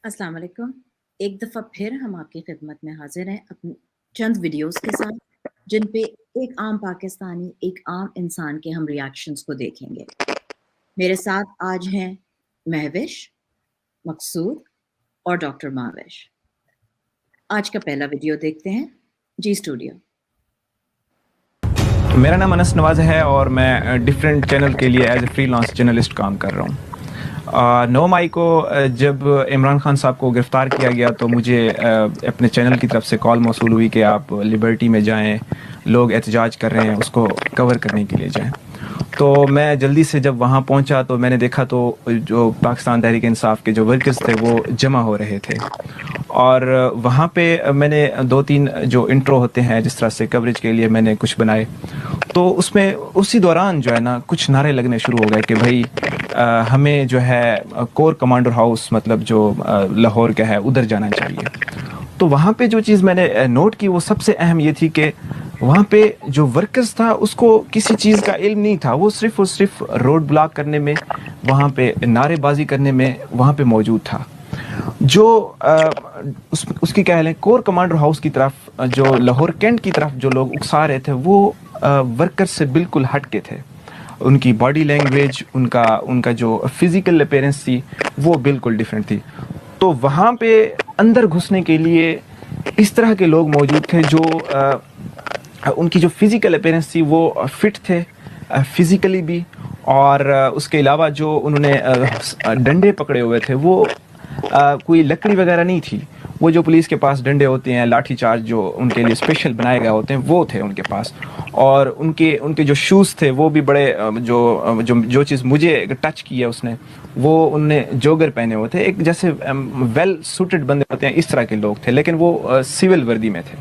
السلام علیکم. ایک دفعہ پھر ہم آپ کی خدمت میں حاضر ہیں اپنی چند ویڈیوز کے ساتھ جن پہ ایک عام پاکستانی ایک عام انسان کے ہم ریاکشنز کو دیکھیں گے. میرے ساتھ آج ہیں مہوش، مقصود اور ڈاکٹر مہوش. آج کا پہلا ویڈیو دیکھتے ہیں. جی اسٹوڈیو. میرا نام انس نواز ہے اور میں ڈفرینٹ چینل کے لیے as a freelance journalist کام کر رہا ہوں. 9 مئی کو جب عمران خان صاحب کو گرفتار کیا گیا تو مجھے اپنے چینل کی طرف سے کال موصول ہوئی کہ آپ لبرٹی میں جائیں، لوگ احتجاج کر رہے ہیں، اس کو کور کرنے کے لیے جائیں. تو میں جلدی سے جب وہاں پہنچا تو میں نے دیکھا تو جو پاکستان تحریک انصاف کے جو ورکرز تھے وہ جمع ہو رہے تھے، اور وہاں پہ میں نے 2-3 جو انٹرو ہوتے ہیں جس طرح سے کوریج کے لیے میں نے کچھ بنائے. تو اس میں اسی دوران جو ہے نا کچھ نعرے لگنے شروع ہو گئے کہ بھائی ہمیں جو ہے کور کمانڈر ہاؤس مطلب جو لاہور کا ہے ادھر جانا چاہیے. تو وہاں پہ جو چیز میں نے نوٹ کی وہ سب سے اہم یہ تھی کہ وہاں پہ جو ورکرز تھا اس کو کسی چیز کا علم نہیں تھا، وہ صرف اور صرف روڈ بلاک کرنے میں، وہاں پہ نعرے بازی کرنے میں وہاں پہ موجود تھا. جو اس کی کہہ لیں کور کمانڈر ہاؤس کی طرف جو لاہور کینٹ کی طرف جو لوگ اکسا رہے تھے وہ ورکر سے بالکل ہٹ کے تھے. ان کی باڈی لینگویج، ان کا جو فزیکل اپیرنس تھی وہ بالکل ڈیفرنٹ تھی. تو وہاں پہ اندر گھسنے کے لیے اس طرح کے لوگ موجود تھے جو ان کی جو فزیکل اپیرنس تھی وہ فٹ تھے فزیکلی بھی، اور اس کے علاوہ جو انہوں نے ڈنڈے پکڑے ہوئے تھے وہ کوئی لکڑی وغیرہ نہیں تھی. وہ جو پولیس کے پاس ڈنڈے ہوتے ہیں، لاٹھی چارج جو ان کے لیے اسپیشل بنائے گئے ہوتے ہیں وہ تھے ان کے پاس. اور ان کے جو شوز تھے وہ بھی بڑے جو چیز مجھے ٹچ کی ہے اس نے، وہ انہوں نے جوگر پہنے ہوئے تھے، ایک جیسے ویل سوٹڈ بندے ہوتے ہیں اس طرح کے لوگ تھے، لیکن وہ سول وردی میں تھے.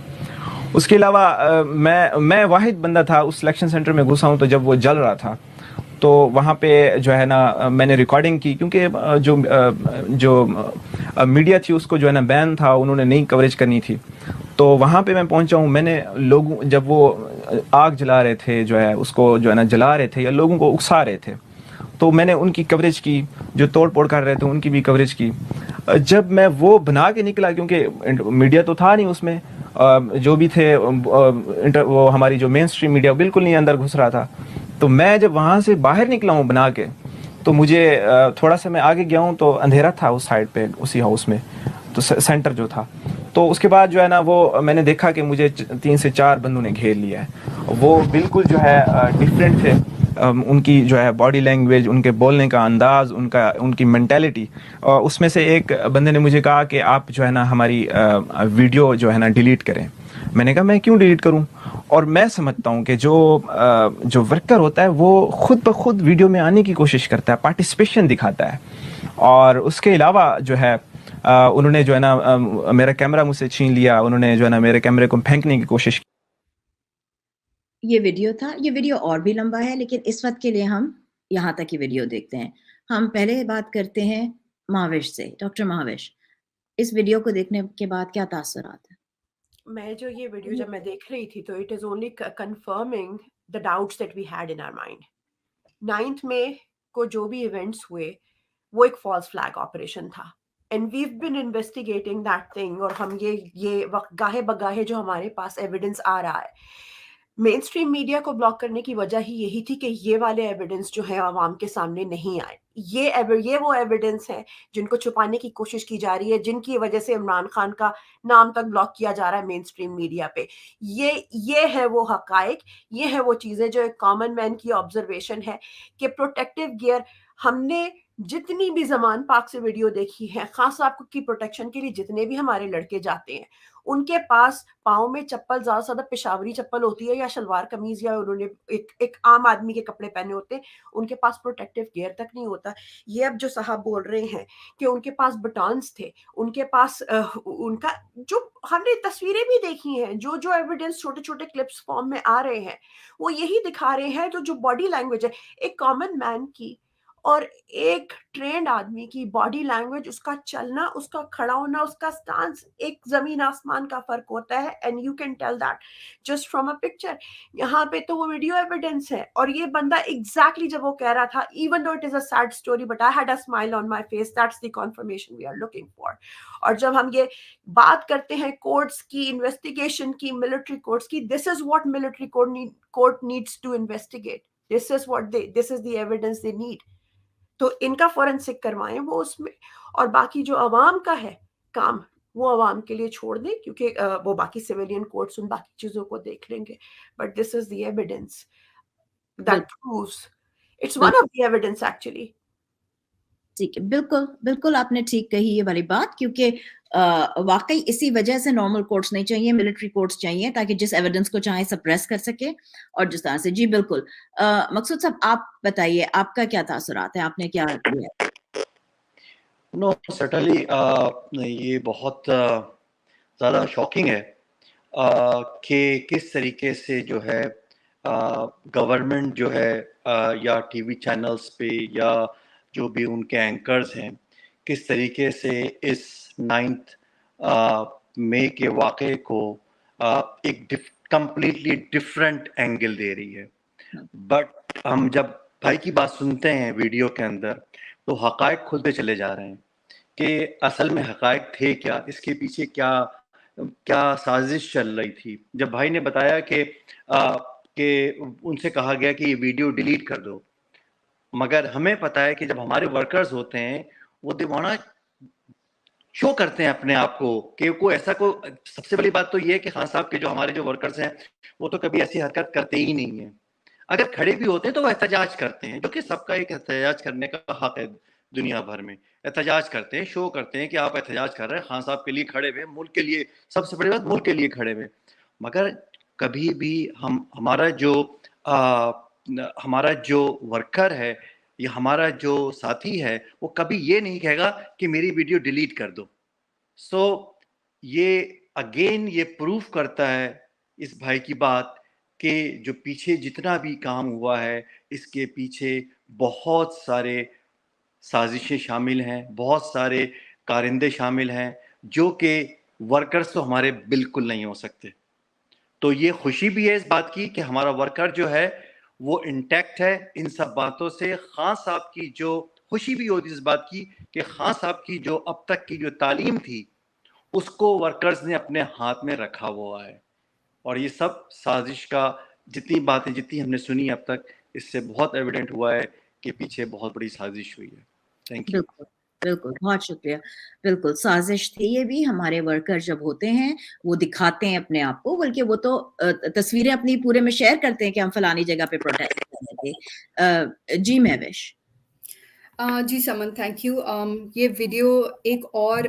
اس کے علاوہ میں واحد بندہ تھا اس سلیکشن سینٹر میں گھسا ہوں تو جب وہ جل رہا تھا تو وہاں پہ جو ہے نا میں نے ریکارڈنگ کی، کیونکہ جو میڈیا تھی اس کو جو ہے نا بین تھا، انہوں نے نہیں کوریج کرنی تھی. تو وہاں پہ میں پہنچا ہوں، میں نے لوگوں جب وہ آگ جلا رہے تھے جو ہے اس کو جو ہے نا جلا رہے تھے یا لوگوں کو اکسا رہے تھے تو میں نے ان کی کوریج کی، جو توڑ پھوڑ کر رہے تھے ان کی بھی کوریج کی. جب میں وہ بنا کے نکلا، کیونکہ میڈیا تو تھا نہیں اس میں، جو بھی تھے وہ ہماری جو مین اسٹریم میڈیا بالکل نہیں اندر گھس رہا تھا. تو میں جب وہاں سے باہر نکلا ہوں بنا کے تو مجھے تھوڑا سا میں آگے گیا ہوں تو اندھیرا تھا اس سائڈ پہ اسی ہاؤس میں، تو سینٹر جو تھا. تو اس کے بعد جو ہے نا وہ میں نے دیکھا کہ مجھے 3 سے 4 بندوں نے گھیر لیا ہے. وہ بالکل جو ہے ڈیفرنٹ تھے، ان کی جو ہے باڈی لینگویج، ان کے بولنے کا انداز، ان کی مینٹیلٹی. اس میں سے ایک بندے نے مجھے کہا کہ آپ جو ہے نا ہماری ویڈیو جو ہے نا ڈیلیٹ کریں. میں نے کہا میں کیوں ڈیلیٹ کروں؟ اور میں سمجھتا ہوں کہ جو ورکر ہوتا ہے وہ خود بخود ویڈیو میں آنے کی کوشش کرتا ہے، پارٹیسپیشن دکھاتا ہے. اور اس کے علاوہ جو ہے انہوں نے جو ہے نا میرا کیمرہ مجھ سے چھین لیا، انہوں نے جو ہے نا میرے کیمرے کو پھینکنے کی کوشش کی. یہ ویڈیو تھا. یہ ویڈیو اور بھی لمبا ہے لیکن اس وقت کے لیے ہم یہاں تک کی ویڈیو دیکھتے ہیں. ہم پہلے بات کرتے ہیں مہوش سے. ڈاکٹر مہوش، اس ویڈیو کو دیکھنے کے بعد کیا تاثرات ہیں؟ میں جو یہ ویڈیو جب میں دیکھ رہی تھی تو it is only confirming the doubts that we had in our mind. 9 مئی کو جو بھی ایونٹس ہوئے وہ ایک فالس فلیگ آپریشن تھا، and we've been investigating that thing. اور ہم یہ وقت گاہے بگاہے جو ہمارے پاس ایویڈنس آ رہا ہے، مین اسٹریم میڈیا کو بلاک کرنے کی وجہ ہی یہی تھی کہ یہ والے ایویڈنس جو ہیں عوام کے سامنے نہیں آئے. یہ وہ ایویڈنس ہیں جن کو چھپانے کی کوشش کی جا رہی ہے، جن کی وجہ سے عمران خان کا نام تک بلاک کیا جا رہا ہے مین اسٹریم میڈیا پہ. یہ ہے وہ حقائق، یہ ہے وہ چیزیں جو ایک کامن مین کی آبزرویشن ہے کہ پروٹیکٹیو گیئر ہم نے جتنی بھی زمان پاک سے ویڈیو دیکھی ہے، خاص آپ کی پروٹیکشن کے لیے جتنے بھی ہمارے لڑکے جاتے ہیں ان کے پاس پاؤں میں چپل زیادہ سے زیادہ پشاوری چپل ہوتی ہے یا شلوار قمیض، یا انہوں نے ایک عام آدمی کے کپڑے پہنے ہوتے ہیں، ان کے پاس پروٹیکٹیو گیئر تک نہیں ہوتا. یہ اب جو صاحب بول رہے ہیں کہ ان کے پاس بٹانس تھے، ان کے پاس ان کا جو ہم نے تصویریں بھی دیکھی ہیں، جو ایویڈنس چھوٹے چھوٹے کلپس فارم میں آ رہے ہیں وہ یہی دکھا رہے ہیں. تو جو باڈی لینگویج ہے ایک کامن مین کی اور ایک ٹرینڈ آدمی کی باڈی لینگویج, اس کا چلنا, اس کا کھڑا ہونا, اس کا سٹانس, ایک زمین آسمان کا فرق ہوتا ہے. And you can tell that just from a picture. یہاں پہ تو وہ ویڈیو ایویڈنس ہے, اور یہ بندہ ایگزیکٹلی جب وہ کہہ رہا تھا, even though it is a sad story but I had a smile on my face, that's the confirmation we are looking for. اور جب ہم یہ بات کرتے ہیں کورٹس کی, انویسٹیگیشن کی, ملٹری کورٹس کی, this is what military court needs to investigate. this is the evidence they need. تو ان کا فورنسک کروائیں وہ اس میں, اور باقی جو عوام کا ہے کام وہ عوام کے لیے چھوڑ دیں, کیونکہ وہ باقی سویلین کورٹس ان باقی چیزوں کو دیکھ لیں گے. But this is the evidence that proves, it's one of the evidence actually. ٹھیک ہے, بالکل بالکل آپ نے ٹھیک کہی یہ والی بات, کیونکہ واقعی اسی وجہ سے نارمل کورٹس نہیں چاہیے, ملٹری کورٹس چاہیے, تاکہ جس ایویڈنس کو چاہیں سپریس کر سکے. اور جس طرح سے, جی بالکل. مقصود صاحب آپ بتائیے, آپ کا کیا تاثرات ہیں, آپ نے کیا کیا؟ نو سرٹنلی یہ بہت زیادہ شاکنگ ہے کہ کس طریقے سے جو ہے گورنمنٹ جو ہے یا ٹی وی چینلز پہ یا جو بھی ان کے اینکرز ہیں, کس طریقے سے اس 9 مئی کے واقعے کو ایک کمپلیٹلی ڈفرینٹ اینگل دے رہی ہے. بٹ ہم جب بھائی کی بات سنتے ہیں ویڈیو کے اندر تو حقائق کھلتے چلے جا رہے ہیں کہ اصل میں حقائق تھے کیا, اس کے پیچھے کیا سازش چل رہی تھی. جب بھائی نے بتایا کہ ان سے کہا گیا کہ یہ ویڈیو ڈیلیٹ کر دو, مگر ہمیں پتہ ہے کہ جب ہمارے ورکرز ہوتے ہیں وہ دیوانہ شو کرتے ہیں اپنے آپ کو کہ کوئی ایسا سب سے بڑی بات تو یہ ہے کہ خان صاحب کے جو ہمارے جو ورکرز ہیں وہ تو کبھی ایسی حرکت کرتے ہی نہیں ہیں. اگر کھڑے بھی ہوتے ہیں تو وہ احتجاج کرتے ہیں, جو کہ سب کا ایک احتجاج کرنے کا حق ہے. دنیا بھر میں احتجاج کرتے ہیں, شو کرتے ہیں کہ آپ احتجاج کر رہے ہیں, خان صاحب کے لیے کھڑے ہوئے, ملک کے لیے, سب سے بڑی بات ملک کے لیے کھڑے ہوئے. مگر کبھی بھی ہمارا جو ورکر ہے یا ہمارا جو ساتھی ہے وہ کبھی یہ نہیں کہے گا کہ میری ویڈیو ڈیلیٹ کر دو. سو یہ اگین یہ پروف کرتا ہے اس بھائی کی بات کہ جو پیچھے جتنا بھی کام ہوا ہے اس کے پیچھے بہت سارے سازشیں شامل ہیں, بہت سارے کارندے شامل ہیں جو کہ ورکرز تو ہمارے بالکل نہیں ہو سکتے. تو یہ خوشی بھی ہے اس بات کی کہ ہمارا ورکر جو ہے وہ انٹیکٹ ہے ان سب باتوں سے. خان صاحب کی جو خوشی بھی ہوتی اس بات کی کہ خان صاحب کی جو اب تک کی جو تعلیم تھی اس کو ورکرز نے اپنے ہاتھ میں رکھا ہوا ہے. اور یہ سب سازش کا جتنی باتیں جتنی ہم نے سنی اب تک, اس سے بہت ایویڈنٹ ہوا ہے کہ پیچھے بہت بڑی سازش ہوئی ہے. Thank you. بالکل بالکل, بہت شکریہ. بالکل سازش تھی یہ بھی. ہمارے ورکر جب ہوتے ہیں وہ دکھاتے ہیں اپنے آپ کو, بلکہ وہ تو تصویریں اپنی پورے میں شیئر کرتے ہیں کہ ہم فلانی جگہ پہ پروٹیسٹ کر رہے تھے. جی مہوش. جی سمن, تھینک یو. یہ ویڈیو ایک اور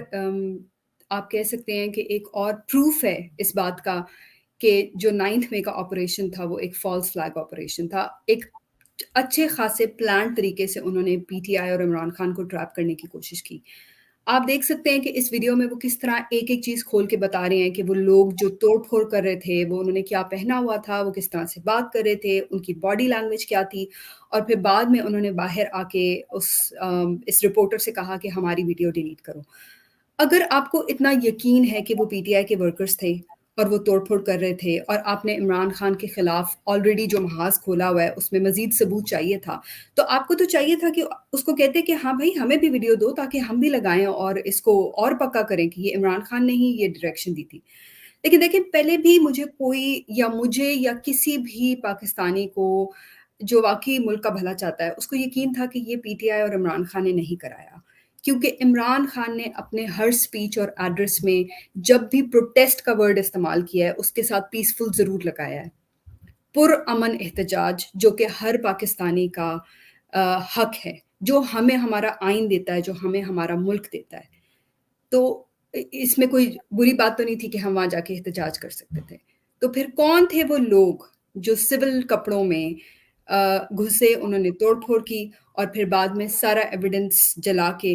آپ کہہ سکتے ہیں کہ ایک اور پروف ہے اس بات کا کہ جو 9 مئی کا آپریشن تھا وہ ایک فالس فلیگ آپریشن تھا. ایک اچھے خاصے پلان طریقے سے انہوں نے پی ٹی آئی اور عمران خان کو ٹریپ کرنے کی کوشش کی. آپ دیکھ سکتے ہیں کہ اس ویڈیو میں وہ کس طرح ایک ایک چیز کھول کے بتا رہے ہیں کہ وہ لوگ جو توڑ پھوڑ کر رہے تھے وہ انہوں نے کیا پہنا ہوا تھا, وہ کس طرح سے بات کر رہے تھے, ان کی باڈی لینگویج کیا تھی. اور پھر بعد میں انہوں نے باہر آ کے اس رپورٹر سے کہا کہ ہماری ویڈیو ڈیلیٹ کرو. اگر آپ کو اتنا یقین ہے کہ وہ پی ٹی آئی کے ورکرز تھے اور وہ توڑ پھوڑ کر رہے تھے, اور آپ نے عمران خان کے خلاف آلریڈی جو محاذ کھولا ہوا ہے اس میں مزید ثبوت چاہیے تھا, تو آپ کو تو چاہیے تھا کہ اس کو کہتے کہ ہاں بھائی ہمیں بھی ویڈیو دو تاکہ ہم بھی لگائیں اور اس کو اور پکا کریں کہ یہ عمران خان نے ہی یہ ڈائریکشن دی تھی. لیکن دیکھیں, پہلے بھی مجھے یا کسی بھی پاکستانی کو جو واقعی ملک کا بھلا چاہتا ہے اس کو یقین تھا کہ یہ پی ٹی آئی اور عمران خان نے نہیں کرایا, کیونکہ عمران خان نے اپنے ہر سپیچ اور ایڈریس میں جب بھی پروٹیسٹ کا ورڈ استعمال کیا ہے اس کے ساتھ پیسفل ضرور لگایا ہے. پر امن احتجاج جو کہ ہر پاکستانی کا حق ہے, جو ہمیں ہمارا آئین دیتا ہے, جو ہمیں ہمارا ملک دیتا ہے. تو اس میں کوئی بری بات تو نہیں تھی کہ ہم وہاں جا کے احتجاج کر سکتے تھے. تو پھر کون تھے وہ لوگ جو سول کپڑوں میں گھسے, انہوں نے توڑ پھوڑ کی اور پھر بعد میں سارا ایویڈنس جلا کے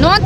9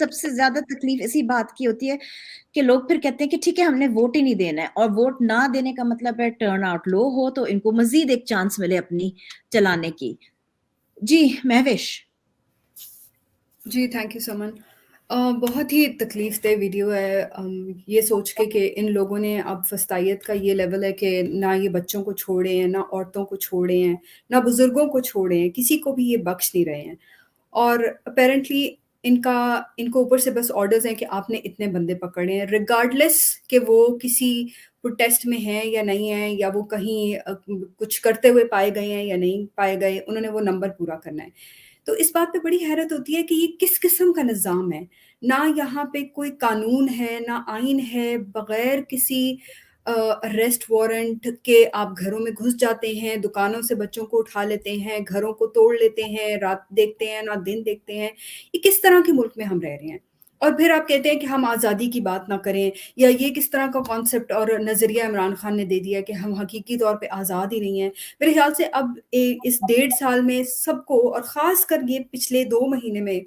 سب سے زیادہ تکلیف اسی بات کی ہوتی ہے کہ لوگ پھر کہتے ہیں کہ ٹھیک ہے ہم نے ووٹ ہی نہیں دینا ہے, اور ووٹ نہ دینے کا مطلب ہے ٹرن آؤٹ لو ہو تو ان کو مزید ایک چانس ملے اپنی چلانے کی. جی مہوش. جی تھینک یو سمن. بہت ہی تکلیف دہ ویڈیو ہے یہ سوچ کے کہ ان لوگوں نے اب وسطیت کا یہ لیول ہے کہ نہ یہ بچوں کو چھوڑے ہیں, نہ عورتوں کو چھوڑے ہیں, نہ بزرگوں کو چھوڑے ہیں, کسی کو بھی یہ بخش نہیں رہے ہیں. اور اپیرنٹلی ان کو اوپر سے بس آرڈرز ہیں کہ آپ نے اتنے بندے پکڑے ہیں, ریگارڈلیس کہ وہ کسی پروٹیسٹ میں ہیں یا نہیں ہیں, یا وہ کہیں کچھ کرتے ہوئے پائے گئے ہیں یا نہیں پائے گئے, انہوں نے وہ نمبر پورا کرنا ہے. تو اس بات پہ بڑی حیرت ہوتی ہے کہ یہ کس قسم کا نظام ہے. نہ یہاں پہ کوئی قانون ہے, نہ آئین ہے, بغیر کسی اریسٹ وارنٹ کے آپ گھروں میں گھس جاتے ہیں, دکانوں سے بچوں کو اٹھا لیتے ہیں, گھروں کو توڑ لیتے ہیں, رات دیکھتے ہیں نہ دن دیکھتے ہیں. یہ کس طرح کے ملک میں ہم رہ رہے ہیں؟ اور پھر آپ کہتے ہیں کہ ہم آزادی کی بات نہ کریں, یا یہ کس طرح کا کانسیپٹ اور نظریہ عمران خان نے دے دیا کہ ہم حقیقی طور پہ آزاد ہی نہیں ہیں. میرے خیال سے اب اس 1.5 سال میں سب کو, اور خاص کر یہ پچھلے 2 مہینے میں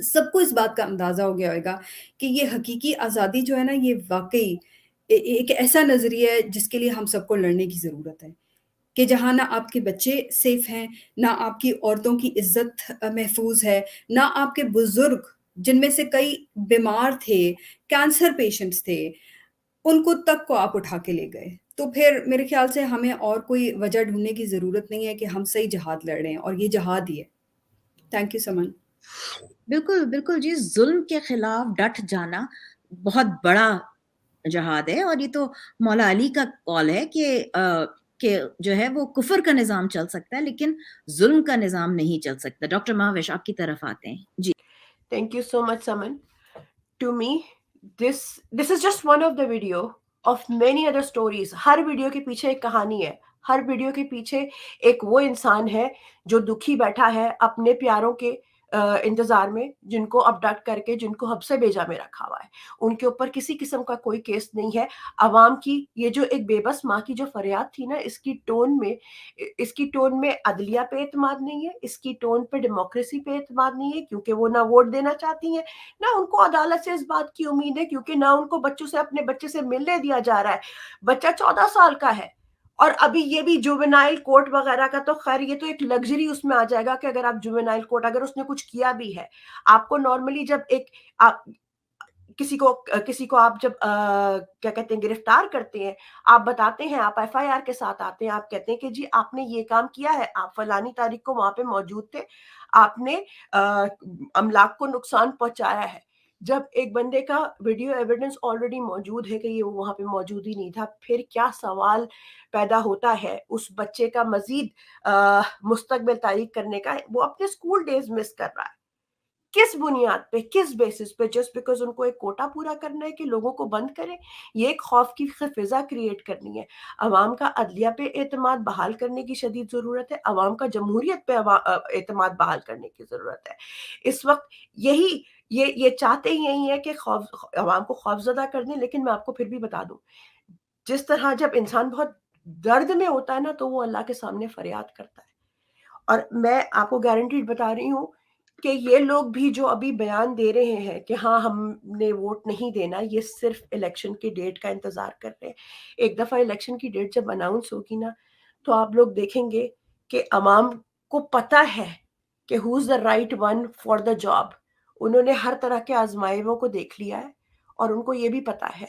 سب کو اس بات کا اندازہ ہو گیا ہوگا کہ یہ حقیقی آزادی جو ہے نا, یہ واقعی ایک ایسا نظریہ ہے جس کے لیے ہم سب کو لڑنے کی ضرورت ہے. کہ جہاں نہ آپ کے بچے سیف ہیں, نہ آپ کی عورتوں کی عزت محفوظ ہے, نہ آپ کے بزرگ جن میں سے کئی بیمار تھے, کینسر پیشنٹس تھے, ان کو تک کو آپ اٹھا کے لے گئے. تو پھر میرے خیال سے ہمیں اور کوئی وجہ ڈھونڈنے کی ضرورت نہیں ہے کہ ہم صحیح جہاد لڑ رہے ہیں, اور یہ جہاد ہی ہے. تھینک یو سمن. بالکل بالکل جی, ظلم کے خلاف ڈٹ جانا بہت بڑا جہاد ہے, اور یہ تو مولا علی کا قول ہے کہ جو ہے وہ کفر کا نظام چل سکتا ہے لیکن ظلم کا نظام نہیں چل سکتا. ڈاکٹر مہوش آپ کی طرف آتے ہیں. جی Thank you so much, Saman. To me, this is just one of the video of many other stories. Hare video کے پیچھے ایک کہانی ہے, ہر ویڈیو کے پیچھے ایک وہ انسان ہے جو دکھی بیٹھا ہے اپنے پیاروں کے انتظار میں, جن کو ابڈکٹ کر کے جن کو حب سے بیجا میں رکھا ہوا ہے. ان کے اوپر کسی قسم کا کوئی کیس نہیں ہے. عوام کی یہ جو ایک بے بس ماں کی جو فریاد تھی نا, اس کی ٹون میں عدلیہ پہ اعتماد نہیں ہے, اس کی ٹون پہ ڈیموکریسی پہ اعتماد نہیں ہے, کیونکہ وہ نہ ووٹ دینا چاہتی ہیں, نہ ان کو عدالت سے اس بات کی امید ہے, کیونکہ نہ ان کو بچوں سے اپنے بچے سے ملنے دیا جا رہا ہے. بچہ 14 سال کا ہے, اور ابھی یہ بھی جوینائل کورٹ وغیرہ کا تو خیر یہ تو ایک لگژری اس میں آ جائے گا کہ اگر آپ جوینائل کورٹ, اگر اس نے کچھ کیا بھی ہے, آپ کو نارملی جب کسی کو آپ جب کیا کہتے ہیں گرفتار کرتے ہیں, آپ بتاتے ہیں, آپ ایف آئی آر کے ساتھ آتے ہیں, آپ کہتے ہیں کہ جی آپ نے یہ کام کیا ہے, آپ فلانی تاریخ کو وہاں پہ موجود تھے, آپ نے املاک کو نقصان پہنچایا ہے. جب ایک بندے کا ویڈیو ایویڈنس آلریڈی موجود ہے کہ یہ وہاں پہ موجود ہی نہیں تھا, پھر کیا سوال پیدا ہوتا ہے اس بچے کا مزید مستقبل تاریخ کرنے کا. وہ اپنے اسکول ڈیز مس کر رہا ہے. کس بنیاد پہ, کس بیسس پہ؟ جسٹ بیکاز ان کو ایک کوٹا پورا کرنا ہے کہ لوگوں کو بند کریں. یہ ایک خوف کی فضا کریٹ کرنی ہے. عوام کا عدلیہ پہ اعتماد بحال کرنے کی شدید ضرورت ہے. عوام کا جمہوریت پہ اعتماد بحال کرنے کی ضرورت ہے. اس وقت یہ چاہتے ہی یہی ہے کہ عوام کو خوف زدہ کر دیں. لیکن میں آپ کو پھر بھی بتا دوں, جس طرح جب انسان بہت درد میں ہوتا ہے نا, تو وہ اللہ کے سامنے فریاد کرتا ہے. اور میں آپ کو گارنٹیڈ بتا رہی ہوں کہ یہ لوگ بھی جو ابھی بیان دے رہے ہیں کہ ہاں ہم نے ووٹ نہیں دینا, یہ صرف الیکشن کی ڈیٹ کا انتظار کر رہے ہیں. ایک دفعہ الیکشن کی ڈیٹ جب اناؤنس ہوگی نا, تو آپ لوگ دیکھیں گے کہ عوام کو پتہ ہے کہ who is the right one for the job. انہوں نے ہر طرح کے آزمائشوں کو دیکھ لیا ہے, اور ان کو یہ بھی پتہ ہے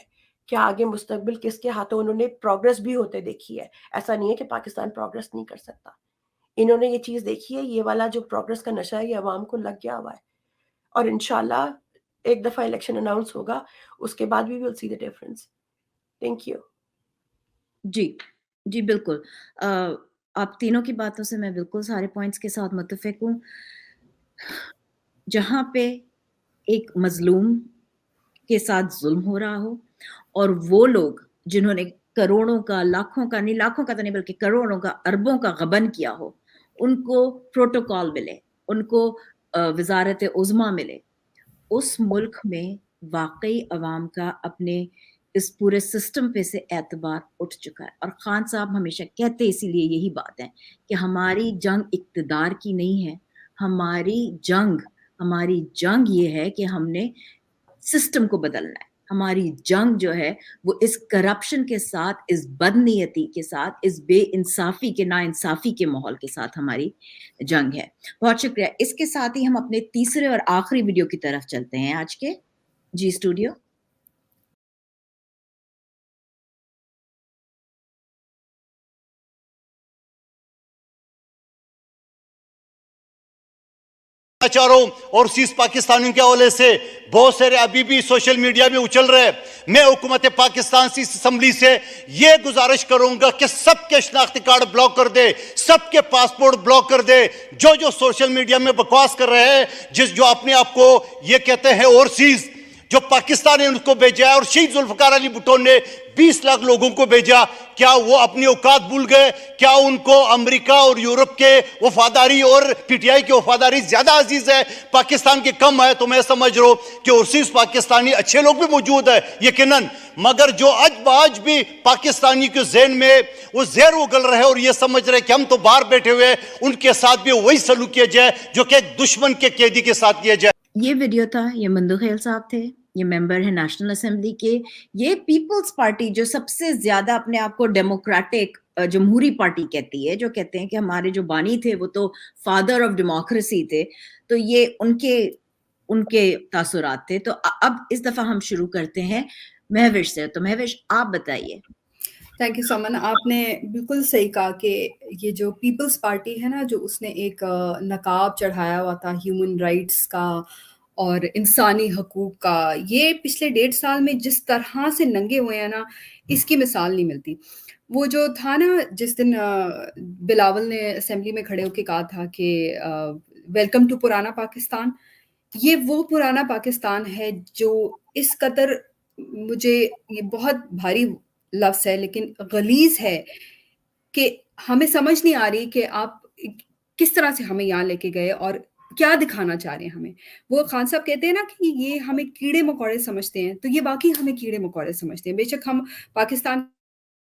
کہ آگے مستقبل کس کے ہاتھوں. انہوں نے پروگرس بھی ہوتے دیکھی ہے. ایسا نہیں ہے کہ پاکستان پروگرس نہیں کر سکتا. انہوں نے یہ چیز دیکھی ہے, یہ والا جو پروگرس کا نشہ ہے یہ عوام کو لگ گیا ہوا ہے. اور انشاءاللہ ایک دفعہ الیکشن اناؤنس ہوگا, اس کے بعد we will see the difference. Thank you. جی بالکل, آپ تینوں کی باتوں سے میں بالکل سارے پوائنٹس کے ساتھ متفق ہوں. جہاں پہ ایک مظلوم کے ساتھ ظلم ہو رہا ہو, اور وہ لوگ جنہوں نے کروڑوں کا, لاکھوں کا نہیں, لاکھوں کا تو نہیں بلکہ کروڑوں کا, اربوں کا غبن کیا ہو, ان کو پروٹوکول ملے, ان کو وزارت عظمیٰ ملے. اس ملک میں واقعی عوام کا اپنے اس پورے سسٹم پہ سے اعتبار اٹھ چکا ہے. اور خان صاحب ہمیشہ کہتے اسی لیے یہی بات ہے کہ ہماری جنگ اقتدار کی نہیں ہے, ہماری جنگ ہماری جنگ یہ ہے کہ ہم نے سسٹم کو بدلنا ہے. ہماری جنگ جو ہے وہ اس کرپشن کے ساتھ, اس بدنیتی کے ساتھ, اس بے انصافی کے, نا انصافی کے ماحول کے ساتھ ہماری جنگ ہے. بہت شکریہ. اس کے ساتھ ہی ہم اپنے تیسرے اور آخری ویڈیو کی طرف چلتے ہیں آج کے. جی اسٹوڈیو. چاہ رہا ہوں اور سیز پاکستانیوں کے حوالے سے بہت سارے ابھی بھی سوشل میڈیا میں اچھل رہے. میں حکومت پاکستان سی اسمبلی سے یہ گزارش کروں گا کہ سب کے شناختی کارڈ بلاک کر دے, سب کے پاسپورٹ بلاک کر دے. جو سوشل میڈیا میں بکواس کر رہے ہیں, جو اپنے آپ کو یہ کہتے ہیں اوورسیز, جو پاکستان نے ان کو بھیجا ہے, اور شہید ذوالفقار علی بھٹو نے 20 لاکھ لوگوں کو بھیجا, کیا وہ اپنی اوقات بھول گئے؟ کیا ان کو امریکہ اور یورپ کے وفاداری اور پی ٹی آئی کی وفاداری زیادہ عزیز ہے, پاکستان کی کم ہے؟ تو میں سمجھ رہا ہوں کہ اوورسیز پاکستانی اچھے لوگ بھی موجود ہیں یقیناً, مگر جو آج بھی پاکستانی کے ذہن میں وہ زہر اگل رہے اور یہ سمجھ رہے کہ ہم تو باہر بیٹھے ہوئے, ان کے ساتھ بھی وہی سلوک کیا جائے جو کہ ایک دشمن کے قیدی کے ساتھ کیا جائے. یہ ویڈیو تھا, یہ مندو خیل صاحب تھے, یہ ممبر ہیں نیشنل اسمبلی کے. یہ پیپلز پارٹی جو سب سے زیادہ اپنے آپ کو ڈیموکریٹک جمہوری پارٹی کہتی ہے, جو کہتے ہیں کہ ہمارے جو بانی تھے وہ تو فادر آف ڈیموکریسی تھے, تو یہ ان کے تاثرات تھے. تو اب اس دفعہ ہم شروع کرتے ہیں مہوش سے. تو مہوش آپ بتائیے. تھینک یو سمن. آپ نے بالکل صحیح کہا کہ یہ جو پیپلز پارٹی ہے نا, جو اس نے ایک نقاب چڑھایا ہوا تھا ہیومن رائٹس کا اور انسانی حقوق کا, یہ پچھلے 1.5 سال میں جس طرح سے ننگے ہوئے ہیں نا, اس کی مثال نہیں ملتی. وہ جو تھا نا, جس دن بلاول نے اسمبلی میں کھڑے ہو کے کہا تھا کہ ویلکم ٹو پرانا پاکستان, یہ وہ پرانا پاکستان ہے جو اس قدر, مجھے یہ بہت بھاری لفظ ہے لیکن غلیظ ہے, کہ ہمیں سمجھ نہیں آ رہی کہ آپ کس طرح سے ہمیں یہاں لے کے گئے اور کیا دکھانا چاہ رہے ہیں ہمیں. وہ خان صاحب کہتے ہیں نا کہ یہ ہمیں کیڑے مکوڑے سمجھتے ہیں, تو یہ واقعی ہمیں کیڑے مکوڑے سمجھتے ہیں. بے شک ہم پاکستان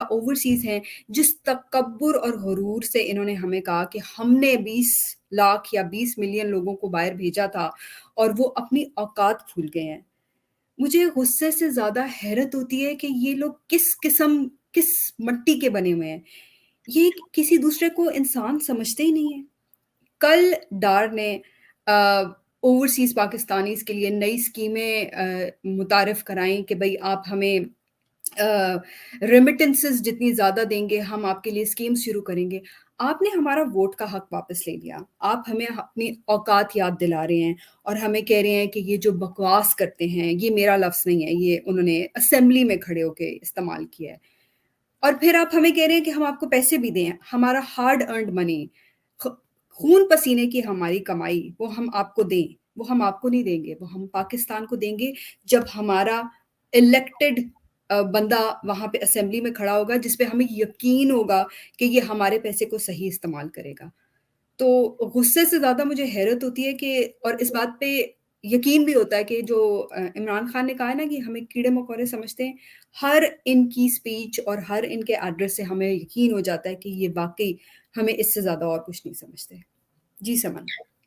اوورسیز ہیں, جس تکبر اور غرور سے انہوں نے ہمیں کہا کہ ہم نے 20 لاکھ یا 20 ملین لوگوں کو باہر بھیجا تھا اور وہ اپنی اوقات بھول گئے ہیں. مجھے غصے سے زیادہ حیرت ہوتی ہے کہ یہ لوگ کس مٹی کے بنے ہوئے ہیں. یہ کسی دوسرے کو انسان سمجھتے ہی نہیں ہیں. کل ڈار نے اوورسیز پاکستانیز کے لیے نئی اسکیمیں متعارف کرائیں کہ بھئی آپ ہمیں ریمیٹنسز جتنی زیادہ دیں گے ہم آپ کے لیے اسکیم شروع کریں گے. آپ نے ہمارا ووٹ کا حق واپس لے لیا. آپ ہمیں اپنی اوقات یاد دلا رہے ہیں اور ہمیں کہہ رہے ہیں کہ یہ جو بکواس کرتے ہیں, یہ میرا لفظ نہیں ہے, یہ انہوں نے اسمبلی میں کھڑے ہو کے استعمال کیا ہے. اور پھر آپ ہمیں کہہ رہے ہیں کہ ہم آپ کو پیسے بھی دیں, ہمارا ہارڈ ارنڈ منی, خون پسینے کی ہماری کمائی, وہ ہم آپ کو دیں. وہ ہم آپ کو نہیں دیں گے, وہ ہم پاکستان کو دیں گے جب ہمارا الیکٹڈ بندہ وہاں پہ اسمبلی میں کھڑا ہوگا, جس پہ ہمیں یقین ہوگا کہ یہ ہمارے پیسے کو صحیح استعمال کرے گا. تو غصے سے زیادہ مجھے حیرت ہوتی ہے کہ, اور اس بات پہ یقین بھی ہوتا ہے کہ جو عمران خان نے کہا ہے نا کہ ہمیں کیڑے مکوڑے سمجھتے ہیں, ہر ان کی سپیچ اور ہر ان کے ایڈریس سے ہمیں یقین ہو جاتا ہے کہ یہ واقعی ہمیں اس سے زیادہ اور کچھ نہیں سمجھتے. جی سمن.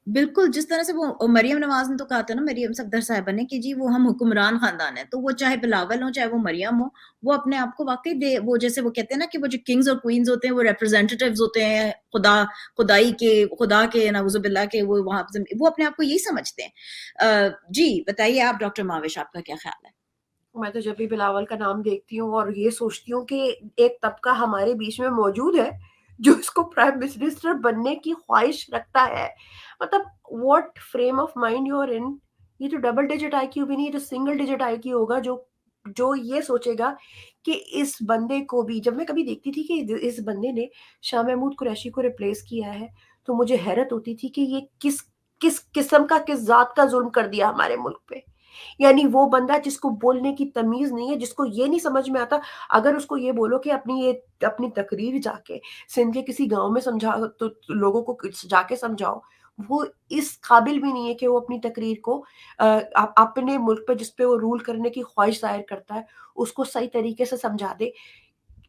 بالکل, جس طرح سے وہ مریم نواز نے تو کہا تھا نا, مریم صفدر صاحبہ نے, کہ جی وہ ہم حکمران خاندان ہیں, تو وہ چاہے بلاول ہوں چاہے وہ مریم ہو, وہ اپنے آپ کو واقعی وہ جیسے وہ کہتے ہیں نا کہ وہ جو کنگز اور کوئنز ہوتے ہیں وہ ریپرزینٹیٹیوز ہوتے ہیں خدا کے نعوذ باللہ کے, وہ اپنے آپ کو یہی سمجھتے ہیں. جی بتائیے آپ ڈاکٹر ماوش, آپ کا کیا خیال ہے؟ میں تو جب بھی بلاول کا نام دیکھتی ہوں اور یہ سوچتی ہوں کہ ایک طبقہ ہمارے بیچ میں موجود ہے جو اس کو پرائم منسٹر بننے کی خواہش رکھتا ہے. مطلب what frame of mind you are in. یہ تو ڈبل ڈیجٹ آئی کیو بھی نہیں, یہ تو سنگل ڈیجٹ آئی کیو ہوگا جو یہ سوچے گا کہ اس بندے کو بھی. جب میں کبھی دیکھتی تھی کہ اس بندے نے شاہ محمود قریشی کو ریپلیس کیا ہے, تو مجھے حیرت ہوتی تھی کہ یہ کس قسم کا, کس ذات کا ظلم کر دیا ہمارے ملک پہ. یعنی وہ بندہ جس کو بولنے کی تمیز نہیں ہے, جس کو یہ نہیں سمجھ میں آتا, اگر اس کو یہ بولو کہ اپنی تقریر جا کے سندھ کے کسی گاؤں میں سمجھاؤ, تو لوگوں کو جا کے سمجھاؤ, وہ اس قابل بھی نہیں ہے کہ وہ اپنی تقریر کو اپنے ملک پہ جس پہ وہ رول کرنے کی خواہش ظاہر کرتا ہے اس کو صحیح طریقے سے سمجھا دے.